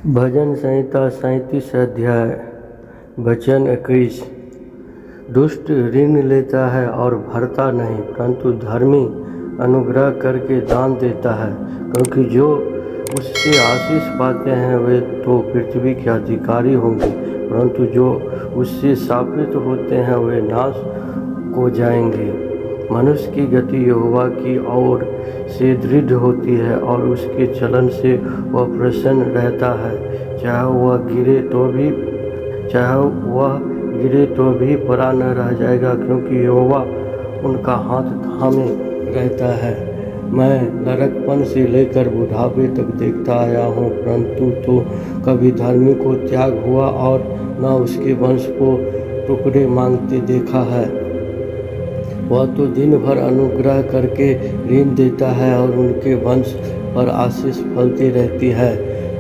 भजन संहिता 37 अध्याय वचन 21। दुष्ट ऋण लेता है और भरता नहीं, परंतु धर्मी अनुग्रह करके दान देता है। क्योंकि जो उससे आशीष पाते हैं वे तो पृथ्वी के अधिकारी होंगे, परंतु जो उससे शापित होते हैं वे नाश को जाएंगे। मनुष्य की गति यहोवा की ओर से दृढ़ होती है और उसके चलन से वह प्रसन्न रहता है। चाहे वह गिरे तो भी परा न रह जाएगा, क्योंकि यहोवा उनका हाथ थामे रहता है। मैं लड़कपन से लेकर बुढ़ापे तक देखता आया हूँ, परंतु तो कभी धर्मी को त्याग हुआ और न उसके वंश को टुकड़े मांगते देखा है। वह तो दिन भर अनुग्रह करके ऋण देता है और उनके वंश पर आशीष फलती रहती है।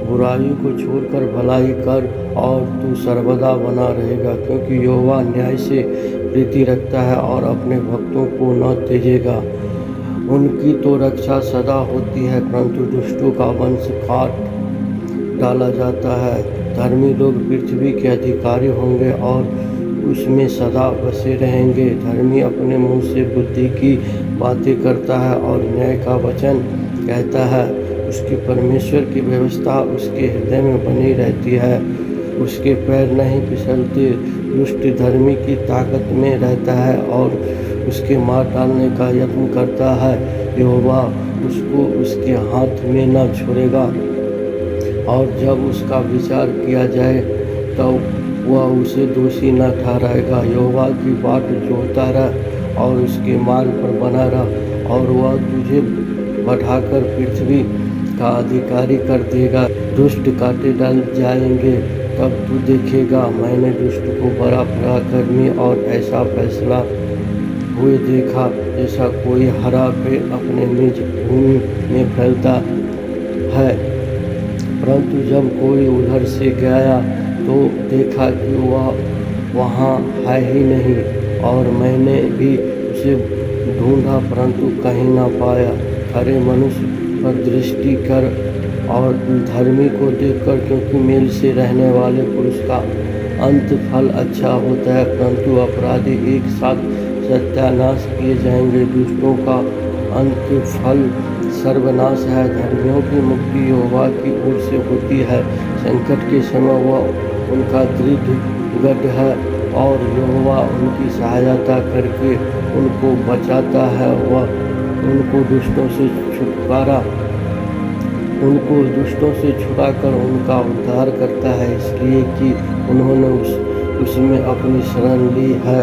बुराई को छोड़कर भलाई कर और तू सर्वदा बना रहेगा, क्योंकि यहोवा न्याय से प्रीति रखता है और अपने भक्तों को न त्यजेगा। उनकी तो रक्षा सदा होती है, परंतु दुष्टों का वंश काट डाला जाता है। धर्मी लोग पृथ्वी के अधिकारी होंगे और उसमें सदा बसे रहेंगे। धर्मी अपने मुंह से बुद्धि की बातें करता है और न्याय का वचन कहता है। उसके परमेश्वर की व्यवस्था उसके हृदय में बनी रहती है, उसके पैर नहीं फिसलते। दुष्ट धर्मी की ताकत में रहता है और उसके मार डालने का यत्न करता है। यहोवा उसको उसके हाथ में न छोड़ेगा, और जब उसका विचार किया जाए तब वह उसे दोषी न ठहराएगा। यहोवा की बाट जोहता रह और उसके मार्ग पर बना रह, और वह तुझे बढ़ाकर पृथ्वी का अधिकारी कर देगा। दुष्ट काटे डाल जाएंगे, तब तू देखेगा। मैंने दुष्ट को बड़ा पराक्रमी और ऐसा फैसला हुए देखा, जैसा कोई हरा पेड़ अपने निज भूमि में फैलता है। परंतु जब कोई उधर से गया तो देखा कि वह वहाँ है ही नहीं, और मैंने भी उसे ढूंढा परंतु कहीं न पाया। खरे मनुष्य पर दृष्टि कर और धर्मी को देखकर, क्योंकि मेल से रहने वाले पुरुष का अंत फल अच्छा होता है, परंतु अपराधी एक साथ सत्यानाश किए जाएंगे। दुष्टों का अंत फल सर्वनाश है, धर्मियों की मुक्ति यहोवा की ओर से होती है। संकट के समय वह उनका दृढ़ गढ़ है, और यहोवा उनकी सहायता करके उनको बचाता है। वह उनको दुष्टों से छुड़ाकर उनका उद्धार करता है, इसलिए कि उन्होंने उसमें अपनी शरण ली है।